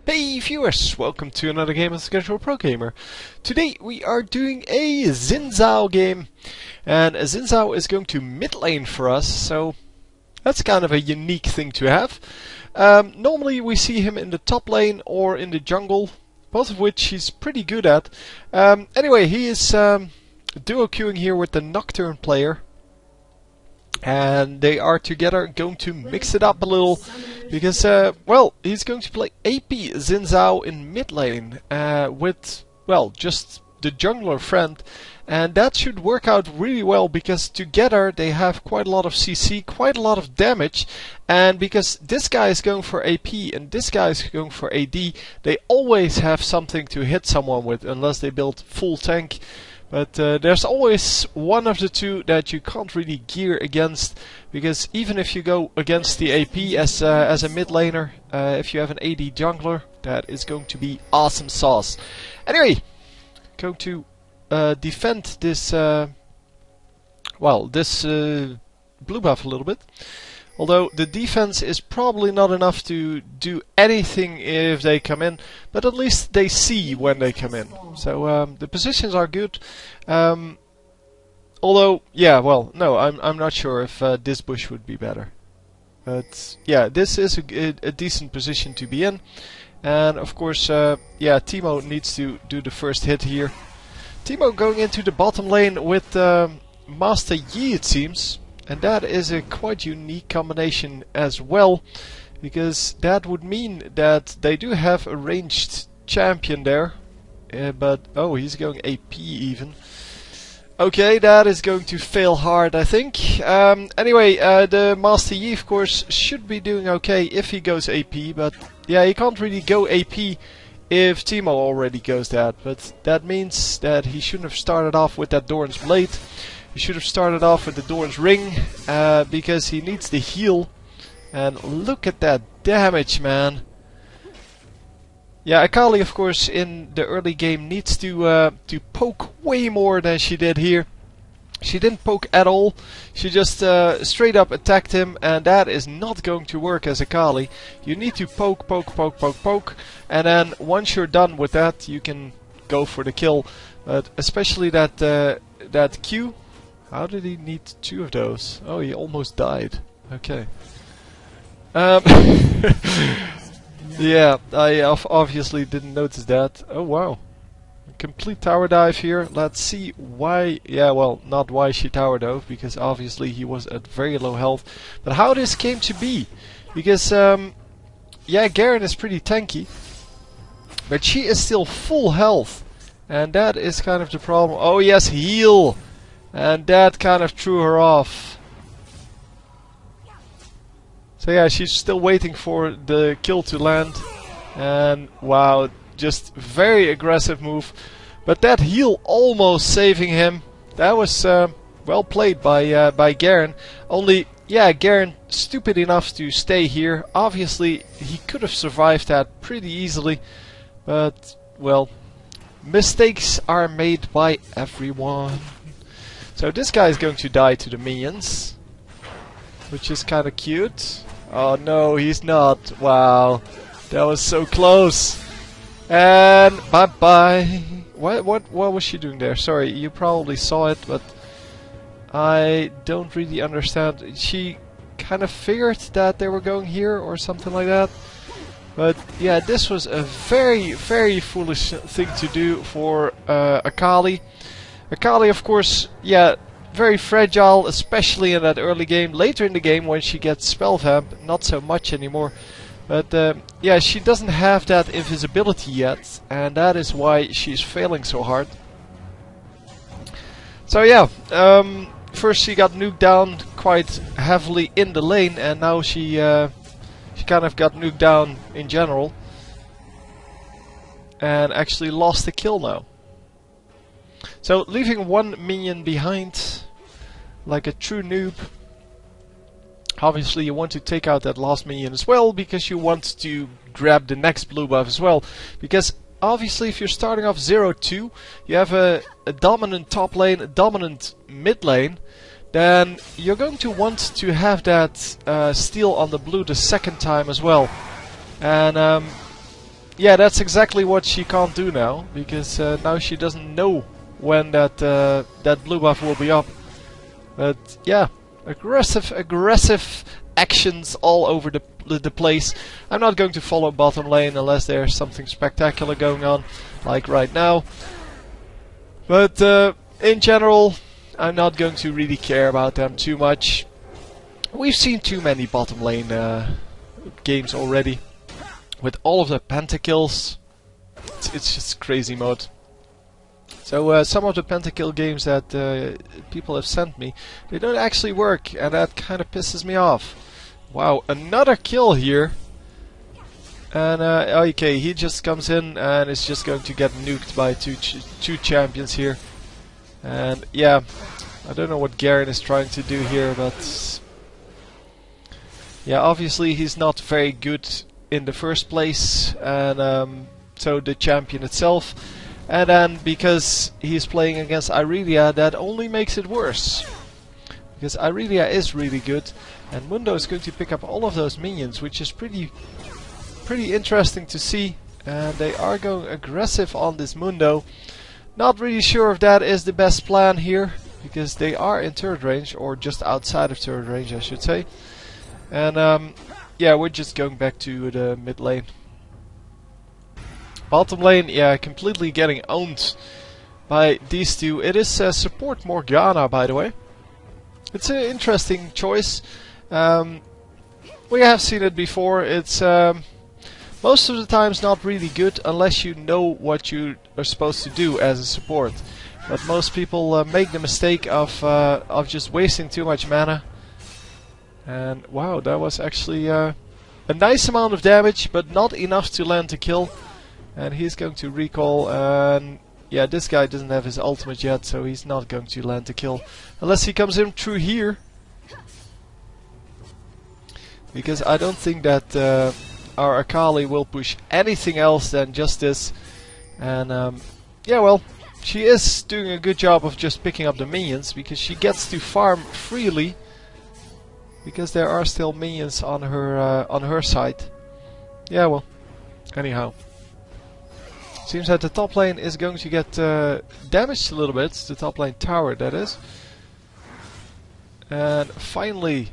Hey viewers, welcome to another game of Casual Pro Gamer. Today we are doing a Xin Zhao game, and Xin Zhao is going to mid lane for us, so that's kind of a unique thing to have. Normally we see him in the top lane or in the jungle, both of which he's pretty good at. Anyway, he is duo queuing here with the Nocturne player. And they are together going to mix it up a little because, well, he's going to play AP Xin Zhao in mid lane with, well, just the jungler friend. And that should work out really well because together they have quite a lot of CC, quite a lot of damage. And because this guy is going for AP and this guy is going for AD, they always have something to hit someone with unless they build full tank. But there's always one of the two that you can't really gear against, because even if you go against the AP as a mid laner, if you have an AD jungler, that is going to be awesome sauce. Anyway, going to defend this blue buff a little bit. Although the defense is probably not enough to do anything if they come in, but at least they see when they come in. So the positions are good. Although, yeah, well, no, I'm not sure if this bush would be better. But yeah, this is a decent position to be in. And of course, yeah, Teemo needs to do the first hit here. Teemo going into the bottom lane with Master Yi, it seems. And that is a quite unique combination as well, because that would mean that they do have a ranged champion there, but oh, he's going AP even. Okay, that is going to fail hard, I think. Anyway, the Master Yi, of course, should be doing okay if he goes AP, but yeah, he can't really go AP if Teemo already goes that, but that means that he shouldn't have started off with that Doran's Blade. He should have started off with the Doran's Ring, because he needs the heal. And look at that damage, man. Yeah, Akali, of course, in the early game needs to poke way more than she did here. She didn't poke at all. She just straight up attacked him, and that is not going to work as Akali. You need to poke, poke, poke, poke, poke, and then once you're done with that, you can go for the kill. But especially that Q. How did he need two of those? Oh, he almost died. Okay. Yeah, I obviously didn't notice that. Oh wow. Complete tower dive here. Let's see why. Yeah, well, not why she tower dove, because obviously he was at very low health. But how this came to be. Because, yeah, Garen is pretty tanky. But she is still full health. And that is kind of the problem. Oh yes, heal! And that kind of threw her off. So yeah, she's still waiting for the kill to land. And wow, just very aggressive move. But that heal almost saving him. That was well played by Garen. Only, yeah, Garen stupid enough to stay here. Obviously, he could have survived that pretty easily. But, well, mistakes are made by everyone. So this guy is going to die to the minions, which is kind of cute. Oh no, he's not. Wow, that was so close. And bye bye. What was she doing there? Sorry, you probably saw it, but I don't really understand. She kind of figured that they were going here or something like that. But yeah, this was a very, very foolish thing to do for Akali. Akali, of course, yeah, very fragile, especially in that early game. Later in the game, when she gets spell vamp, not so much anymore. But yeah, she doesn't have that invisibility yet, and that is why she's failing so hard. So yeah, first she got nuked down quite heavily in the lane, and now she kind of got nuked down in general, and actually lost the kill now. So leaving one minion behind, like a true noob. Obviously you want to take out that last minion as well, because you want to grab the next blue buff as well. Because obviously if you're starting off 0-2, you have a dominant top lane, a dominant mid lane, then you're going to want to have that steal on the blue the second time as well. And yeah, that's exactly what she can't do now, because now she doesn't know when that blue buff will be up. But yeah, aggressive actions all over the place. I'm not going to follow bottom lane unless there's something spectacular going on, like right now. But in general, I'm not going to really care about them too much. We've seen too many bottom lane games already, with all of the pentakills. It's just crazy mode. So some of the pentakill games that people have sent me, they don't actually work, and that kind of pisses me off. Wow, another kill here. And okay, he just comes in and is just going to get nuked by two champions here. And yeah, I don't know what Garen is trying to do here, but yeah, obviously he's not very good in the first place, and so the champion itself. And then because he's playing against Irelia, that only makes it worse. Because Irelia is really good, and Mundo is going to pick up all of those minions, which is pretty interesting to see. And they are going aggressive on this Mundo. Not really sure if that is the best plan here, because they are in turret range, or just outside of turret range I should say. And yeah, we're just going back to the mid lane. Bottom lane, yeah, completely getting owned by these two. It is support Morgana, by the way. It's an interesting choice. We have seen it before. It's most of the times not really good unless you know what you are supposed to do as a support. But most people make the mistake of just wasting too much mana. And wow, that was actually a nice amount of damage, but not enough to land a kill. And he's going to recall, and yeah, this guy doesn't have his ultimate yet, so he's not going to land the kill. Unless he comes in through here. Because I don't think that our Akali will push anything else than just this. And yeah, well, she is doing a good job of just picking up the minions, because she gets to farm freely. Because there are still minions on her side. Yeah, well, anyhow. Seems that the top lane is going to get damaged a little bit. The top lane tower, that is. And finally,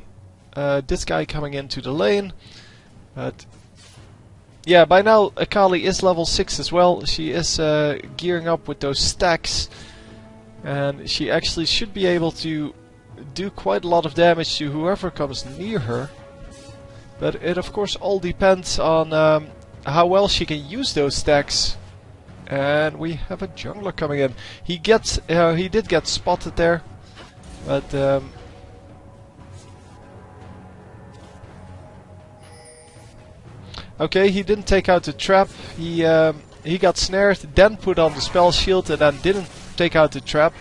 this guy coming into the lane. But yeah, by now Akali is level 6 as well. She is gearing up with those stacks. And she actually should be able to do quite a lot of damage to whoever comes near her. But it of course all depends on how well she can use those stacks. And we have a jungler coming in. He did get spotted there, but okay, he didn't take out the trap. He got snared, then put on the spell shield, and then didn't take out the trap,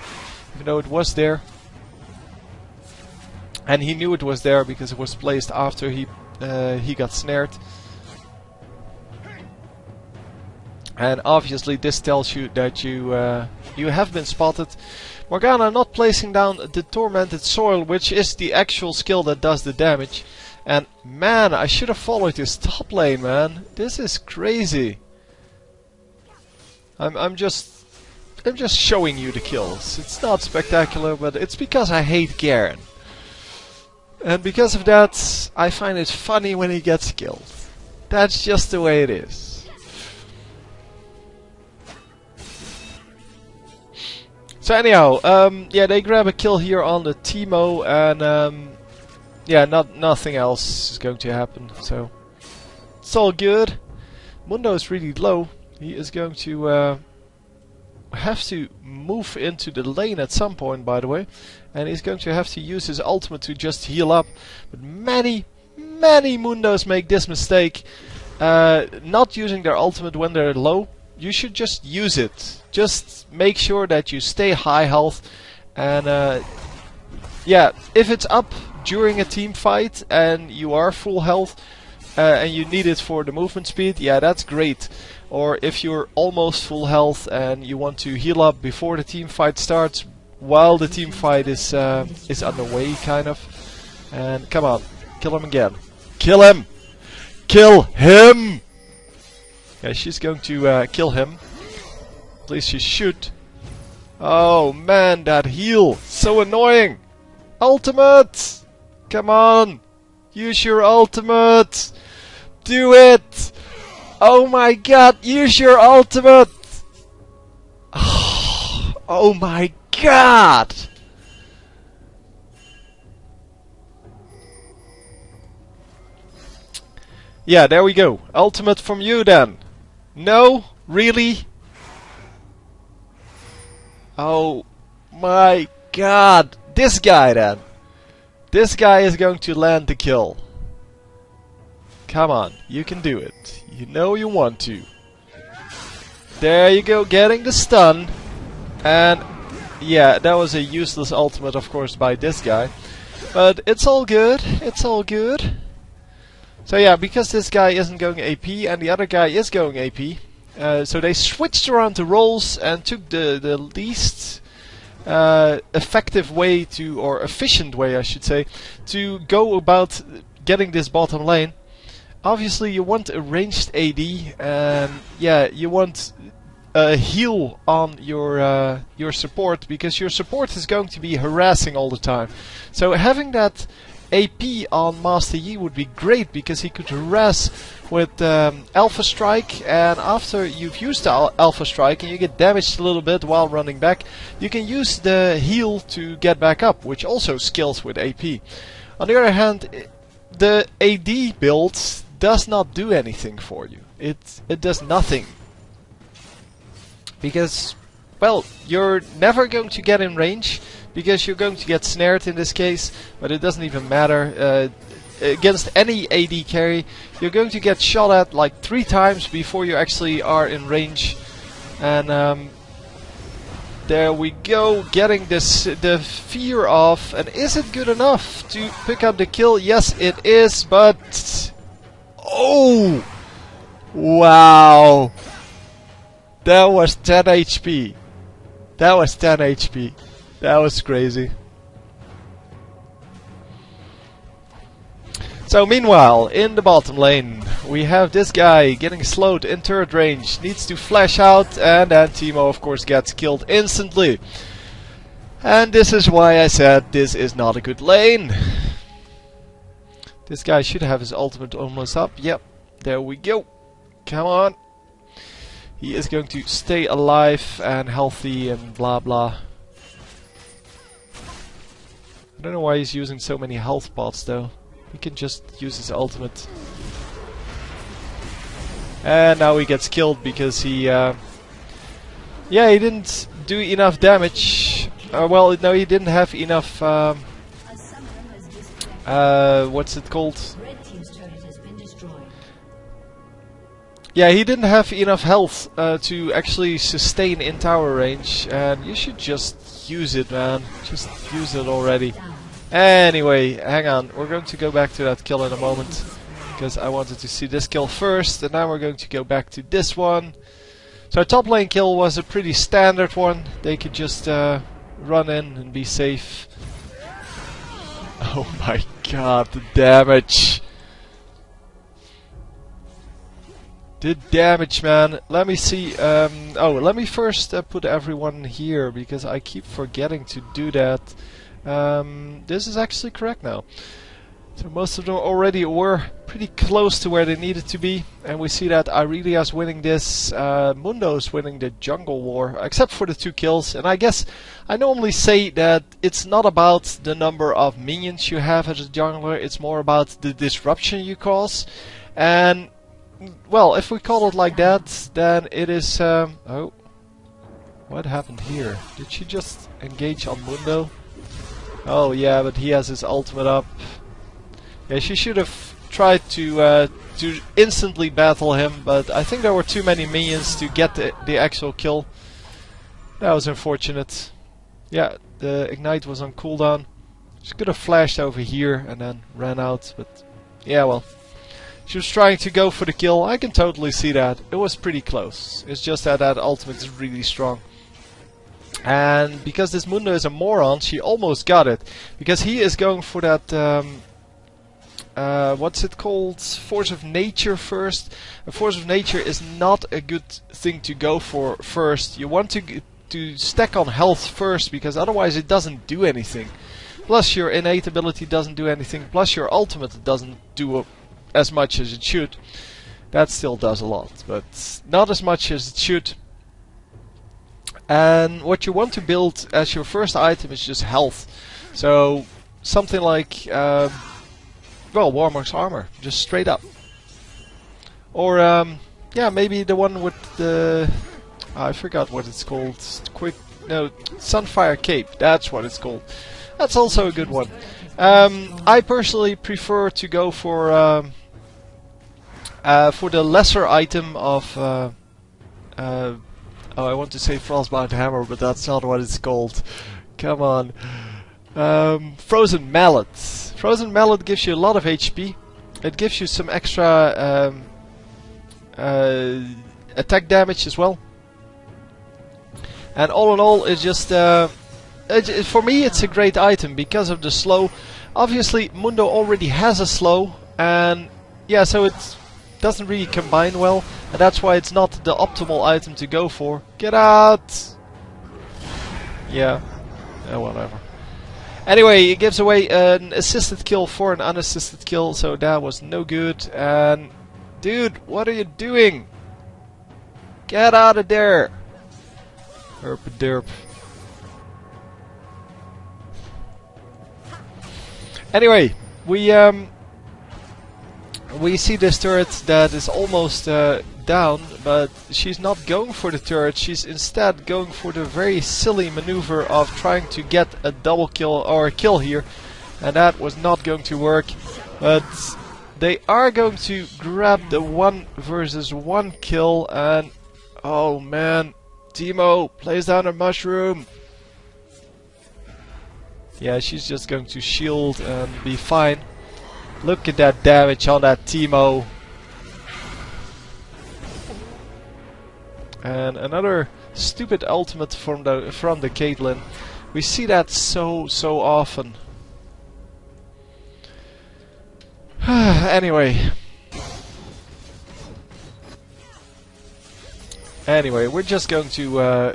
even though it was there. And he knew it was there because it was placed after he got snared. And obviously this tells you that you have been spotted. Morgana not placing down the Tormented Soil, which is the actual skill that does the damage. And man, I should have followed this top lane, man. This is crazy. I'm just showing you the kills. It's not spectacular, but it's because I hate Garen. And because of that, I find it funny when he gets killed. That's just the way it is. So anyhow, yeah, they grab a kill here on the Teemo, and yeah, nothing else is going to happen. So it's all good. Mundo is really low. He is going to have to move into the lane at some point, by the way, and he's going to have to use his ultimate to just heal up. But many Mundos make this mistake, not using their ultimate when they're low. You should just use it. Just make sure that you stay high health, and yeah, if it's up during a team fight and you are full health and you need it for the movement speed, yeah, that's great. Or if you're almost full health and you want to heal up before the team fight starts, while the team fight is underway, kind of. And come on, kill him again. Kill him! Kill him! Yeah, she's going to kill him. At least she should. Oh man, that heal! So annoying! Ultimate! Come on! Use your ultimate! Do it! Oh my god, use your ultimate! Oh my god! Yeah, there we go. Ultimate from you then. No? Really? Oh my god. This guy then. This guy is going to land the kill. Come on, you can do it. You know you want to. There you go, getting the stun. And yeah, that was a useless ultimate, of course, by this guy. But it's all good. It's all good. So yeah, because this guy isn't going AP and the other guy is going AP, so they switched around the roles and took the least effective way to, or efficient way I should say, to go about getting this bottom lane. Obviously you want a ranged AD, and yeah, you want a heal on your support, because your support is going to be harassing all the time. So having that AP on Master Yi would be great, because he could harass with Alpha Strike, and after you've used the Alpha Strike and you get damaged a little bit while running back, you can use the heal to get back up, which also scales with AP. On the other hand, the AD build does not do anything for you. It does nothing. Because, well, you're never going to get in range, because you're going to get snared in this case, but it doesn't even matter. Against any AD carry, you're going to get shot at like 3 times before you actually are in range. And there we go, getting this the fear off. And is it good enough to pick up the kill? Yes, it is, but... Oh! Wow! That was 10 HP. That was 10 HP. That was crazy. So meanwhile, in the bottom lane, we have this guy getting slowed in turret range, needs to flash out, and then Teemo of course gets killed instantly. And this is why I said this is not a good lane. This guy should have his ultimate almost up. Yep, there we go. Come on. He is going to stay alive and healthy and blah blah. I don't know why he's using so many health pots though. He can just use his ultimate. And now he gets killed because he... yeah, he didn't do enough damage. Well, no, he didn't have enough... what's it called? Yeah, he didn't have enough health to actually sustain in tower range. And you should just use it, man. Just use it already. Anyway, hang on. We're going to go back to that kill in a moment, because I wanted to see this kill first, and now we're going to go back to this one. So our top lane kill was a pretty standard one. They could just run in and be safe. Oh my god, the damage! The damage, man. Let me see. Oh, let me first put everyone here, because I keep forgetting to do that. This is actually correct now. So most of them already were pretty close to where they needed to be, and we see that Irelia's winning this, Mundo's winning the jungle war, except for the 2 kills. And I guess I normally say that it's not about the number of minions you have as a jungler, it's more about the disruption you cause. And well, if we call it like that, then it is... oh, what happened here? Did she just engage on Mundo? Oh yeah, but he has his ultimate up. Yeah, she should have tried to instantly battle him, but I think there were too many minions to get the actual kill. That was unfortunate. Yeah, the ignite was on cooldown. She could have flashed over here and then ran out, but yeah, well. She was trying to go for the kill. I can totally see that. It was pretty close. It's just that that ultimate is really strong. And because this Mundo is a moron, she almost got it. Because he is going for that what's it called? Force of Nature first. A Force of Nature is not a good thing to go for first. You want to stack on health first, because otherwise it doesn't do anything. Plus your innate ability doesn't do anything. Plus your ultimate doesn't do as much as it should. That still does a lot, but not as much as it should. And what you want to build as your first item is just health. So something like, well, Warmock's armor, just straight up. Or yeah, maybe the one with the, I forgot what it's called. Sunfire Cape. That's what it's called. That's also a good one. I personally prefer to go for the lesser item of, oh, I want to say Frostbound Hammer, but that's not what it's called. Come on. Frozen Mallet. Frozen Mallet gives you a lot of HP. It gives you some extra attack damage as well. And all in all, it's just for me it's a great item because of the slow. Obviously, Mundo already has a slow, and yeah, so it doesn't really combine well, and that's why it's not the optimal item to go for. Get out! Yeah, whatever. Anyway, it gives away an assisted kill for an unassisted kill, so that was no good. And dude, what are you doing? Get out of there! Herp derp. Anyway, we see this turret that is almost down, but she's not going for the turret. She's instead going for the very silly maneuver of trying to get a double kill or a kill here, and that was not going to work. But they are going to grab the 1 versus 1 kill, and oh man, Teemo plays down a mushroom. Yeah, she's just going to shield and be fine. Look at that damage on that Teemo. And another stupid ultimate from the Caitlyn. We see that so often. Anyway, we're just going to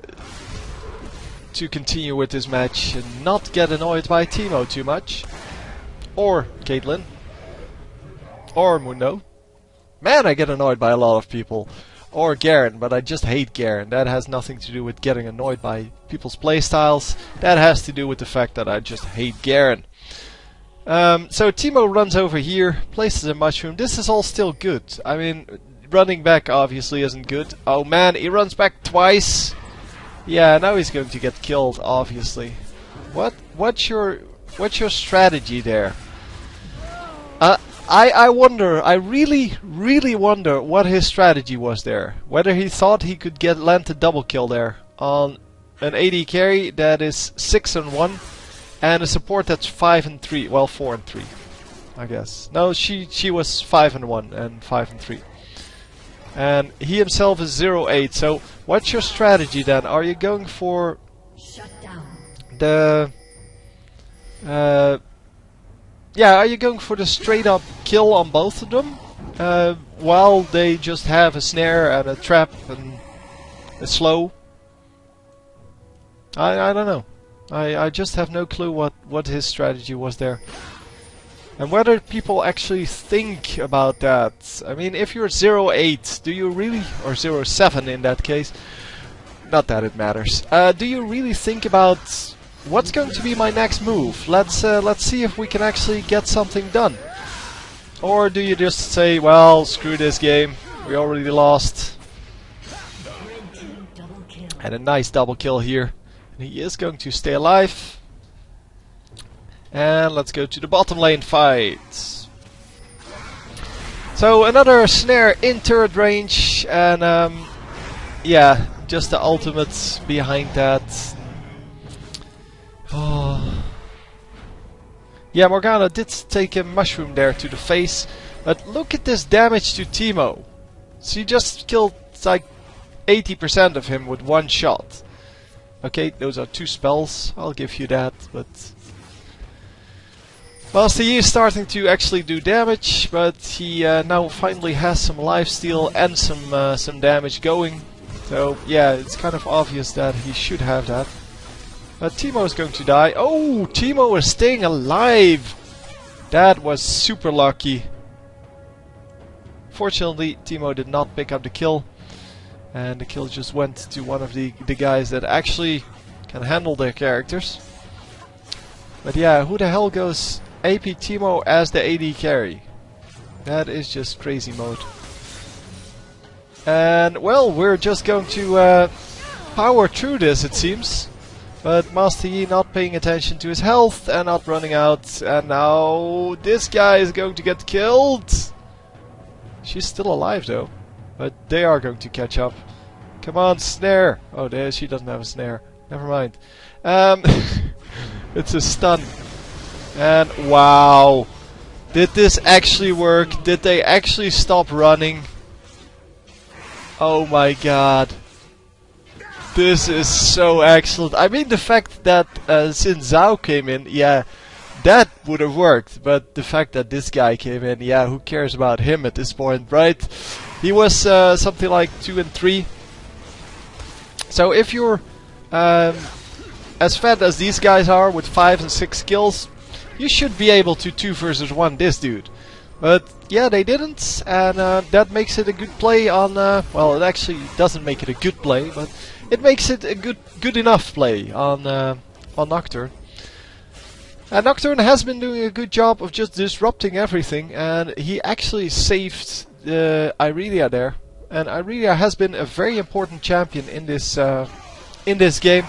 continue with this match and not get annoyed by Teemo too much, or Caitlyn, or Mundo. Man, I get annoyed by a lot of people. Or Garen, but I just hate Garen. That has nothing to do with getting annoyed by people's playstyles. That has to do with the fact that I just hate Garen. So Teemo runs over here, places a mushroom. This is all still good. I mean, running back obviously isn't good. Oh man, he runs back twice. Yeah, now he's going to get killed, obviously. What's your strategy there? I wonder, I really wonder what his strategy was there. Whether he thought he could land a double kill there on an AD carry that is 6-1 and a support that's 5-3. Well, 4-3, I guess. No, she was 5-1 and 5-3. And he himself is 0-8. So what's your strategy then? Are you going for the yeah, are you going for the straight up kill on both of them? While they just have a snare and a trap and a slow? I don't know. I just have no clue what his strategy was there. And whether people actually think about that. I mean, if you're 0-8, do you really, or 0-7 in that case, not that it matters. Do you really think about what's going to be my next move? Let's see if we can actually get something done. Or do you just say, well, screw this game, we already lost. And a nice double kill here. And he is going to stay alive. And let's go to the bottom lane fight. So another snare in turret range, and yeah, just the ultimate behind that. Oh. Yeah, Morgana did take a mushroom there to the face, but look at this damage to Teemo. She just killed like 80% of him with one shot. Okay, those are 2 spells, I'll give you that, but Master Yi is starting to actually do damage, but he now finally has some lifesteal and some damage going. So yeah, it's kind of obvious that he should have that. But Teemo is going to die. Oh, Teemo is staying alive! That was super lucky. Fortunately, Teemo did not pick up the kill. And the kill just went to one of the guys that actually can handle their characters. But yeah, who the hell goes AP Teemo as the AD carry? That is just crazy mode. And well, we're just going to power through this, it seems. But Master Yi not paying attention to his health and not running out. And now this guy is going to get killed. She's still alive though. But they are going to catch up. Come on, snare! Oh, there, she doesn't have a snare. Never mind. It's a stun. And wow. Did this actually work? Did they actually stop running? Oh my god. This is so excellent. I mean, the fact that Xin Zhao came in, yeah, that would have worked. But the fact that this guy came in, yeah, who cares about him at this point, right? He was something like 2 and 3. So if you're as fat as these guys are with 5 and 6 kills, you should be able to 2 versus 1 this dude. But yeah, they didn't, and that makes it a good play on. Well, it actually doesn't make it a good play, but it makes it a good enough play on Nocturne. And Nocturne has been doing a good job of just disrupting everything, and he actually saved Irelia there. And Irelia has been a very important champion in this game.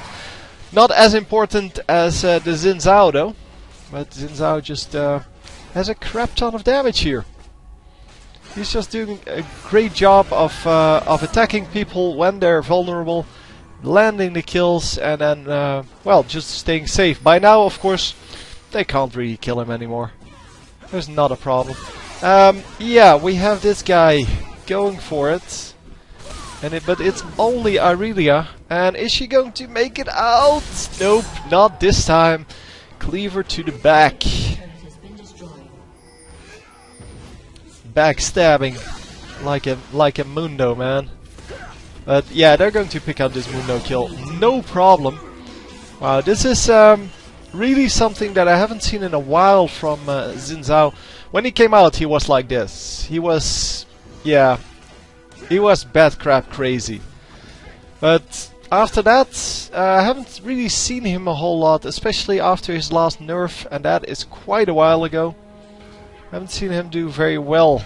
Not as important as the Xin Zhao though, but Xin Zhao just has a crap ton of damage here. He's just doing a great job of attacking people when they're vulnerable, landing the kills, and then well, just staying safe. By now, of course, they can't really kill him anymore. There's not a problem. Yeah, we have this guy going for it, but it's only Irelia. And is she going to make it out? Nope, not this time. Cleaver to the back. Backstabbing like a Mundo, man. But yeah, they're going to pick up this Mundo kill, no problem. Wow, this is really something that I haven't seen in a while from Xin Zhao. When he came out, he was like this. He was, yeah, he was bad crap crazy. But after that, I haven't really seen him a whole lot, especially after his last nerf, and that is quite a while ago. I haven't seen him do very well.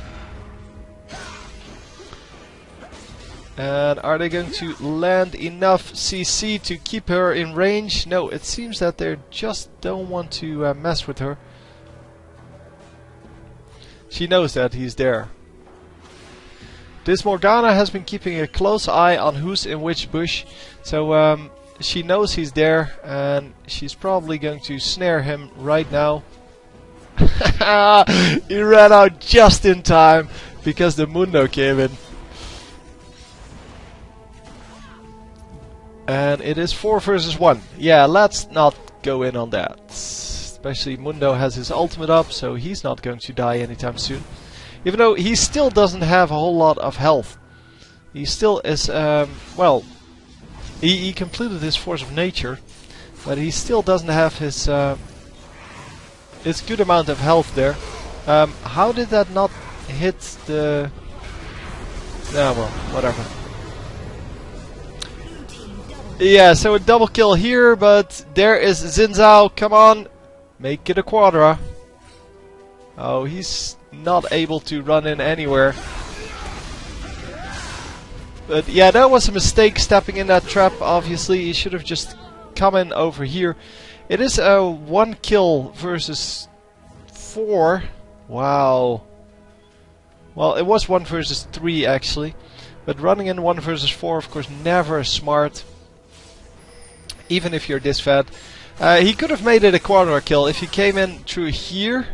And are they going to land enough CC to keep her in range? No, it seems that they just don't want to mess with her. She knows that he's there. This Morgana has been keeping a close eye on who's in which bush. So she knows he's there, and she's probably going to snare him right now. He ran out just in time because the Mundo came in. And it is 4 versus 1. Yeah, let's not go in on that. Especially Mundo has his ultimate up, so he's not going to die anytime soon. Even though he still doesn't have a whole lot of health. He still is, well, he completed his Force of Nature, but he still doesn't have his good amount of health there. How did that not hit the... Yeah, well, whatever. Yeah, so a double kill here, but there is Xin Zhao. Come on, make it a quadra. Oh, he's not able to run in anywhere. But yeah, that was a mistake stepping in that trap. Obviously, he should have just come in over here. It is a 1 kill versus 4. Wow. Well, it was 1 versus 3 actually. But running in 1 versus 4, of course, never smart. Even if you're this fat. He could have made it a quadra kill if he came in through here.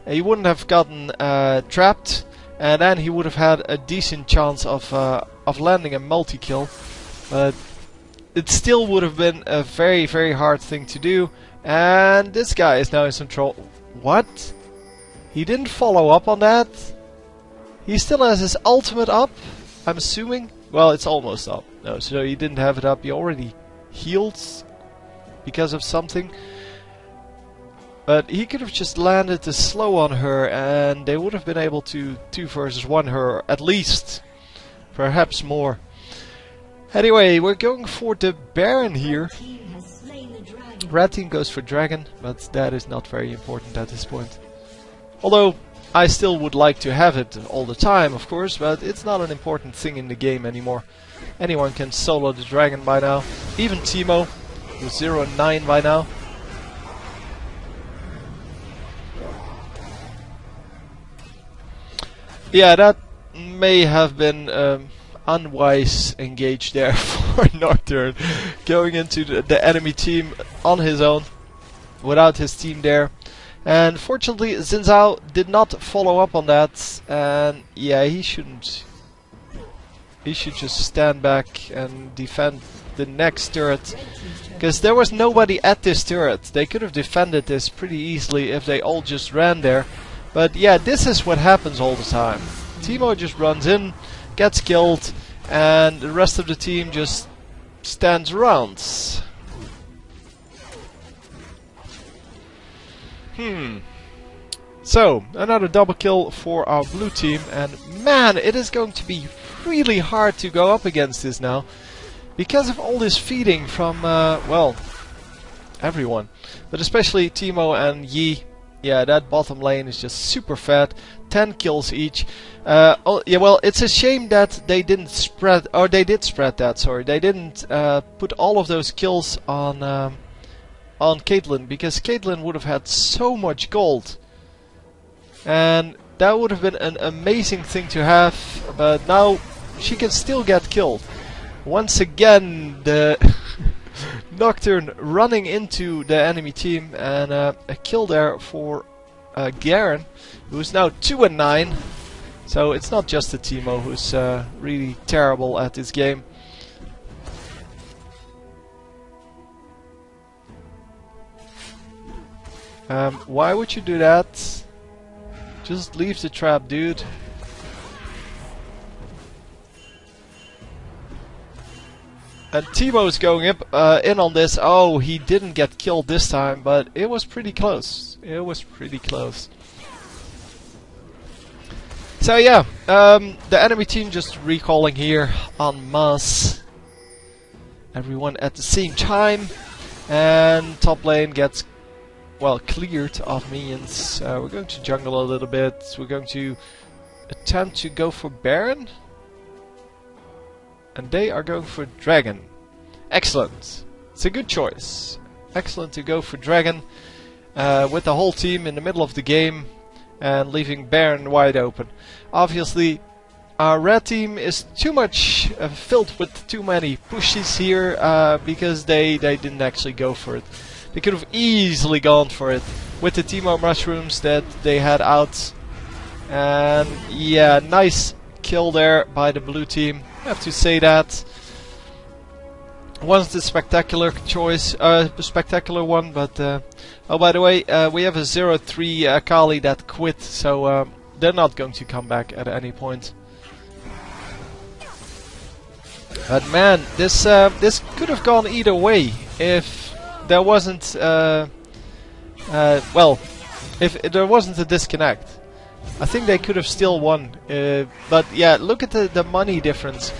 He wouldn't have gotten trapped, and then he would have had a decent chance of landing a multi-kill. But it still would have been a very, very hard thing to do. And this guy is now in some What? He didn't follow up on that? He still has his ultimate up, I'm assuming? Well, it's almost up. No, so he didn't have it up. He already healed because of something. But he could have just landed the slow on her and they would have been able to 2 versus 1 her at least. Perhaps more. Anyway, we're going for the Baron here. Red team goes for Dragon, but that is not very important at this point. Although, I still would like to have it all the time, of course, but it's not an important thing in the game anymore. Anyone can solo the Dragon by now. Even Teemo, with 0 and 9 by now. Yeah, that may have been unwise engage there for Nocturne, going into the enemy team on his own, without his team there. And fortunately Xin Zhao did not follow up on that, and yeah, he shouldn't. He should just stand back and defend the next turret, because there was nobody at this turret. They could have defended this pretty easily if they all just ran there. But yeah, this is what happens all the time. Teemo just runs in, gets killed, and the rest of the team just stands around. So, another double kill for our blue team, and man, it is going to be really hard to go up against this now, because of all this feeding from, well, everyone. But especially Teemo and Yi. Yeah, that bottom lane is just super fat. 10 kills each. Oh, yeah, well, it's a shame that they didn't spread, or they did spread that, sorry. They didn't put all of those kills on Caitlyn, because Caitlyn would have had so much gold. And that would have been an amazing thing to have, but now she can still get killed. Once again, the Nocturne running into the enemy team, and a kill there for Garen, who's now 2 and 9. So it's not just the Teemo who's really terrible at this game. Why would you do that? Just leave the trap, dude. And Teemo's going up, in on this. Oh, he didn't get killed this time, but it was pretty close. It was pretty close. So yeah, the enemy team just recalling here en masse. Everyone at the same time. And top lane gets, well, cleared of minions. We're going to jungle a little bit. We're going to attempt to go for Baron. And they are going for Dragon. Excellent. It's a good choice. Excellent to go for Dragon with the whole team in the middle of the game and leaving Baron wide open. Obviously, our red team is too much filled with too many pushes here because they didn't actually go for it. They could have easily gone for it with the Teemo mushrooms that they had out. And yeah, nice kill there by the blue team. I have to say that. Wasn't a spectacular choice, a spectacular one, but oh, by the way, we have a 0-3 Akali that quit, so they're not going to come back at any point. But man, this could have gone either way if there wasn't, well, if there wasn't a disconnect. I think they could have still won, but yeah, look at the money difference.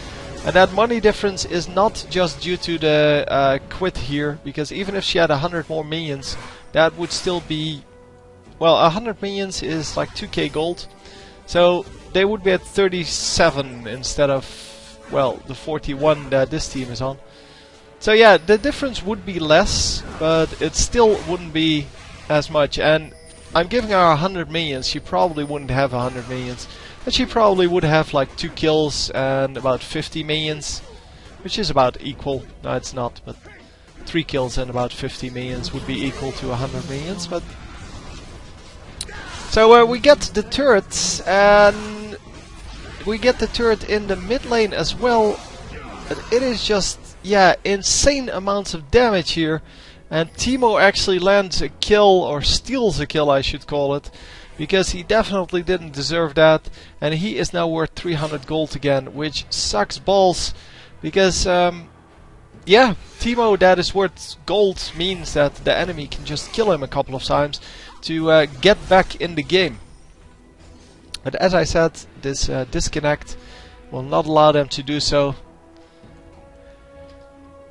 And that money difference is not just due to the quit here, because even if she had 100 more minions, that would still be, well, 100 minions is like 2k gold. So they would be at 37 instead of, well, the 41 that this team is on. So yeah, the difference would be less, but it still wouldn't be as much. And I'm giving her 100 minions, she probably wouldn't have 100 minions. But she probably would have like 2 kills and about 50 minions, which is about equal. No, it's not, but 3 kills and about 50 minions would be equal to 100 minions. But so we get the turrets, and we get the turret in the mid lane as well. But it is just, yeah, insane amounts of damage here. And Timo actually lands a kill, or steals a kill I should call it, because he definitely didn't deserve that, and he is now worth 300 gold again, which sucks balls, because yeah, Timo that is worth gold means that the enemy can just kill him a couple of times to get back in the game. But as I said, this disconnect will not allow them to do so.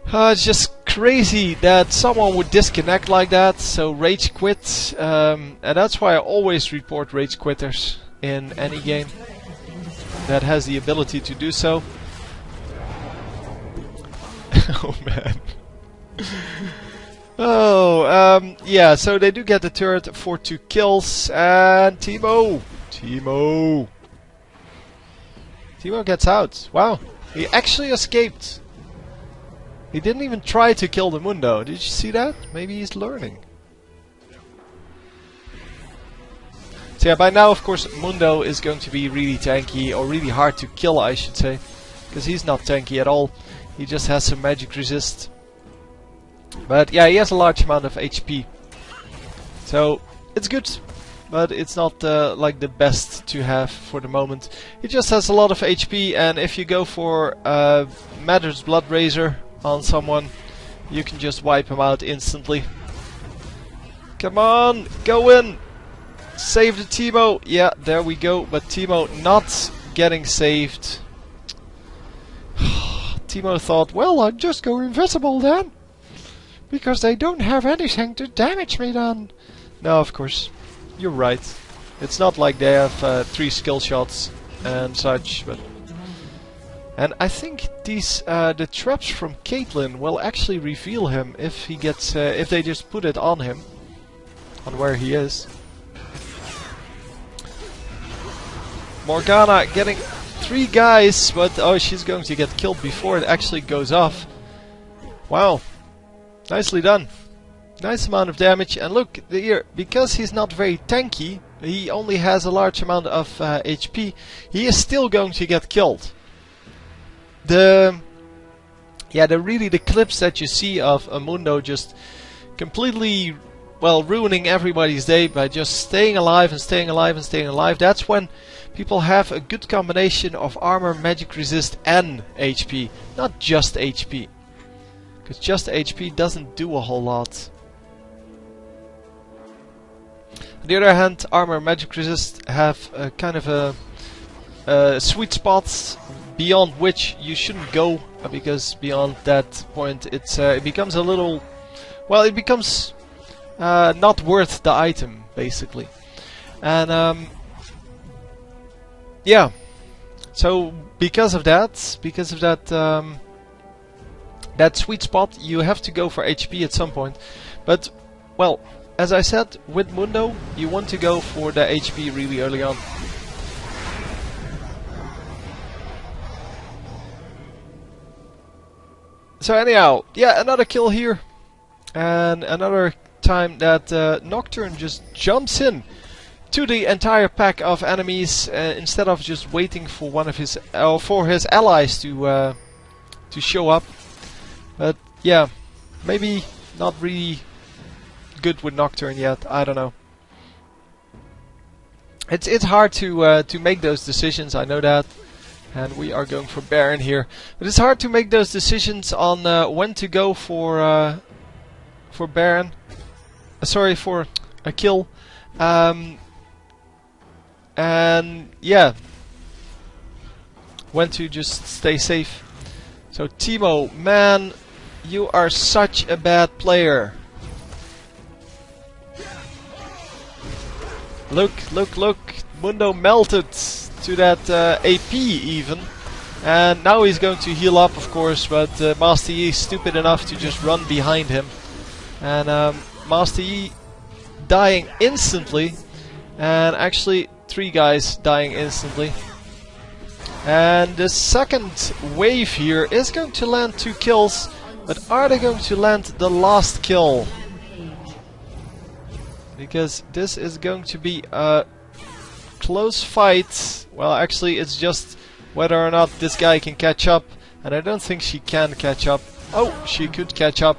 It's just crazy that someone would disconnect like that, so rage quit, and that's why I always report rage quitters in any game that has the ability to do so. Oh man. Oh, yeah, so they do get the turret for 2 kills, and Timo gets out. Wow, he actually escaped. He didn't even try to kill the Mundo. Did you see that? Maybe he's learning. So yeah, by now of course Mundo is going to be really tanky, or really hard to kill I should say. Because he's not tanky at all. He just has some magic resist. But yeah, he has a large amount of HP. So it's good. But it's not like the best to have for the moment. He just has a lot of HP, and if you go for Matter's Blood Razor on someone, you can just wipe him out instantly. Come on, go in! Save the Timo! Yeah, there we go, but Timo not getting saved. Timo thought, well, I'll just go invisible then, because they don't have anything to damage me then. No, of course, you're right. It's not like they have 3 skill shots and such, but... And I think these the traps from Caitlyn will actually reveal him if he gets if they just put it on him, on where he is. Morgana getting 3 guys, but oh, she's going to get killed before it actually goes off. Wow, nicely done. Nice amount of damage, and look here, because he's not very tanky, he only has a large amount of HP. He is still going to get killed. The clips that you see of Mundo just completely, well, ruining everybody's day by just staying alive and staying alive and staying alive. That's when people have a good combination of armor, magic resist and HP, not just HP, because just HP doesn't do a whole lot. On the other hand, armor and magic resist have a kind of a sweet spot beyond which you shouldn't go, because beyond that point it becomes a little, well, it becomes not worth the item basically. And yeah, so because of that that sweet spot, you have to go for HP at some point. But well, as I said, with Mundo you want to go for the HP really early on. So anyhow, yeah, another kill here, and another time that Nocturne just jumps in to the entire pack of enemies instead of just waiting for one of his for his allies to show up. But yeah, maybe not really good with Nocturne yet. I don't know. It's hard to make those decisions. I know that. And we are going for Baron here, but it's hard to make those decisions on when to go for Baron. Sorry, for a kill. And yeah, when to just stay safe. So Timo, man, you are such a bad player. Look, look, look! Mundo melted to that AP even, and now he's going to heal up, of course, but Master Yi is stupid enough to just run behind him, and Master Yi dying instantly, and actually 3 guys dying instantly. And the second wave here is going to land 2 kills, but are they going to land the last kill? Because this is going to be a close fight. Well, actually it's just whether or not this guy can catch up, and I don't think she can catch up. Oh, she could catch up.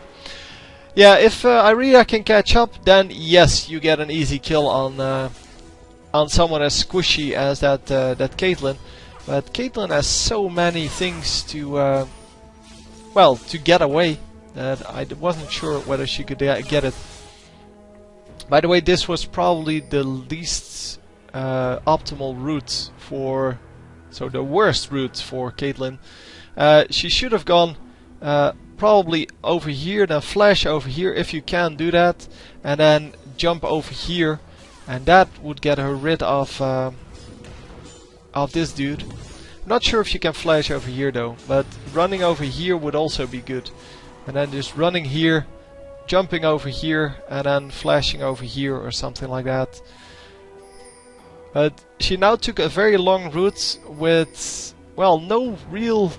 Yeah, if Irina can catch up, then yes, you get an easy kill on someone as squishy as that Caitlyn. But Caitlyn has so many things to well, to get away that I wasn't sure whether she could get it. By the way, this was probably the least optimal route for, so the worst route for Caitlyn. She should have gone probably over here, then flash over here if you can do that, and then jump over here, and that would get her rid of this dude. I'm not sure if you can flash over here though, but running over here would also be good. And then just running here, jumping over here, and then flashing over here or something like that. But she now took a very long route with, well, no real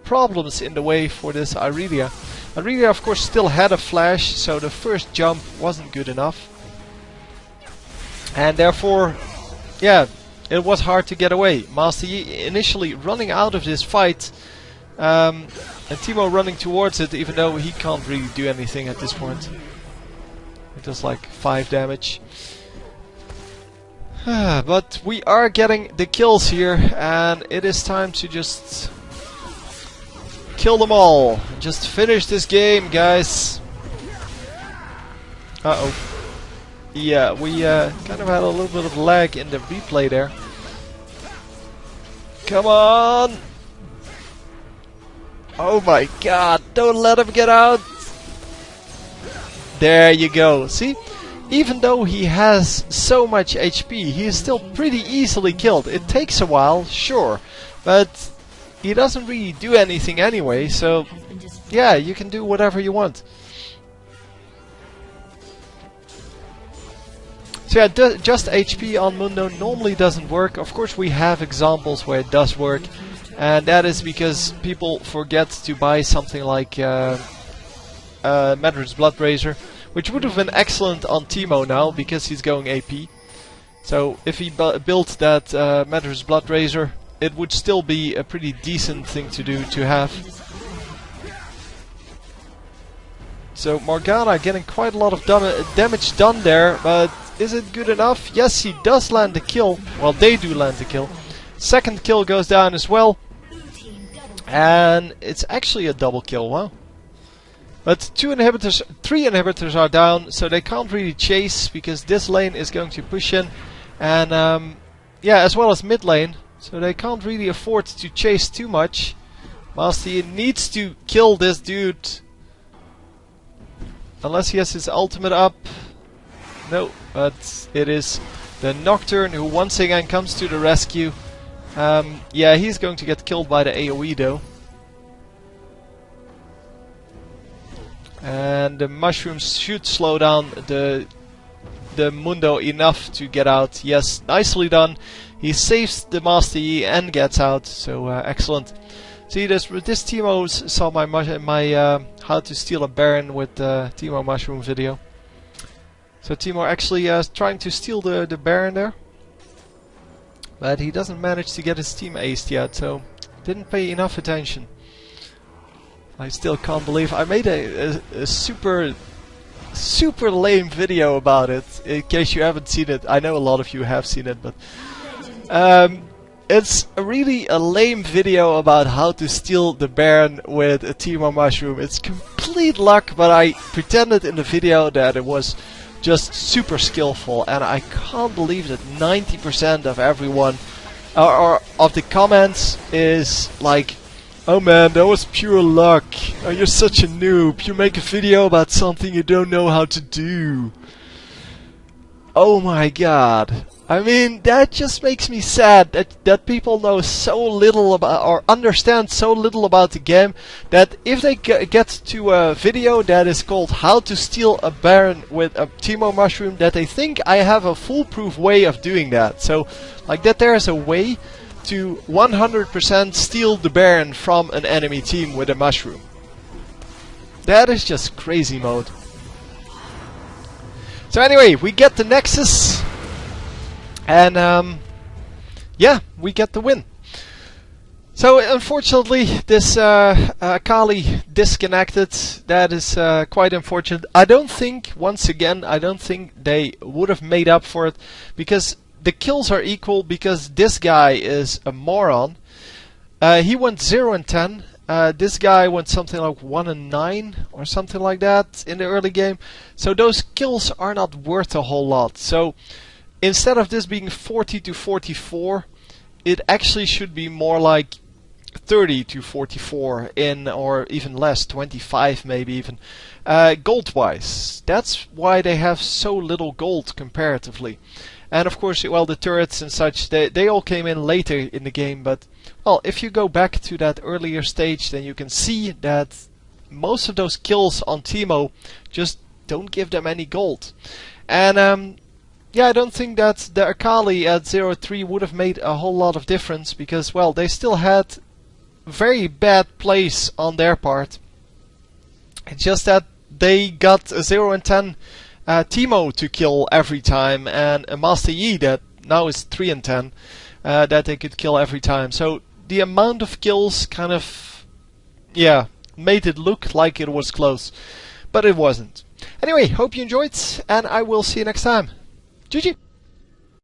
problems in the way for this Irelia. Irelia of course still had a flash, so the first jump wasn't good enough. And therefore, yeah, it was hard to get away. Master Yi initially running out of this fight, and Teemo running towards it, even though he can't really do anything at this point. It does like 5 damage. But we are getting the kills here, and it is time to just kill them all. Just finish this game, guys. Uh-oh. Yeah, we kind of had a little bit of lag in the replay there. Come on! Oh my god, don't let him get out! There you go, see? Even though he has so much HP, he is still pretty easily killed. It takes a while, sure, but he doesn't really do anything anyway, so yeah, you can do whatever you want. So yeah, just HP on Mundo normally doesn't work. Of course we have examples where it does work, and that is because people forget to buy something like Madrid's Blood Razor, which would have been excellent on Teemo now because he's going AP. So if he built that Madrid's Blood Razor, it would still be a pretty decent thing to do to have. So Morgana getting quite a lot of damage done there, but is it good enough? Yes, he does land the kill. Well, they do land the kill. Second kill goes down as well. And it's actually a double kill, wow. But 3 inhibitors are down, so they can't really chase because this lane is going to push in. And yeah, as well as mid lane. So they can't really afford to chase too much. Master Yi needs to kill this dude. Unless he has his ultimate up. No, but it is the Nocturne who once again comes to the rescue. Yeah, he's going to get killed by the AoE though. And the mushrooms should slow down the Mundo enough to get out. Yes, nicely done. He saves the Master Yi and gets out, so excellent. See, this Teemo saw my how to steal a Baron with Teemo Mushroom video. So Teemo actually trying to steal the Baron there. But he doesn't manage to get his team aced yet, so didn't pay enough attention. I still can't believe I made a super lame video about it. In case you haven't seen it, I know a lot of you have seen it, but it's really a lame video about how to steal the Baron with a Teemo Mushroom. It's complete luck, but I pretended in the video that it was just super skillful, and I can't believe that 90% of everyone or of the comments is like, oh man, that was pure luck. Oh, you're such a noob. You make a video about something you don't know how to do. Oh my god. I mean, that just makes me sad that people know so little about, or understand so little about the game, that if they get to a video that is called How to Steal a Baron with a Teemo Mushroom, that they think I have a foolproof way of doing that. So, like that there is a way to 100% steal the Baron from an enemy team with a mushroom. That is just crazy mode. So anyway, we get the Nexus. And yeah, we get the win. So unfortunately, this Kali disconnected. That is quite unfortunate. I don't think, once again, I don't think they would have made up for it, because the kills are equal, because this guy is a moron. He went 0 and 10. This guy went something like 1 and 9 or something like that in the early game. So those kills are not worth a whole lot. So instead of this being 40 to 44, it actually should be more like 30 to 44 in, or even less, 25 maybe even, gold wise. That's why they have so little gold comparatively. And of course, well, the turrets and such, they all came in later in the game, but well, if you go back to that earlier stage, then you can see that most of those kills on Teemo just don't give them any gold. And yeah, I don't think that the Akali at 0-3 would have made a whole lot of difference, because, well, they still had very bad plays on their part. It's just that they got a 0 and 10 Teemo to kill every time, and a Master Yi that now is 3 and 10 that they could kill every time. So the amount of kills kind of, yeah, made it look like it was close, but it wasn't. Anyway, hope you enjoyed, and I will see you next time. GG!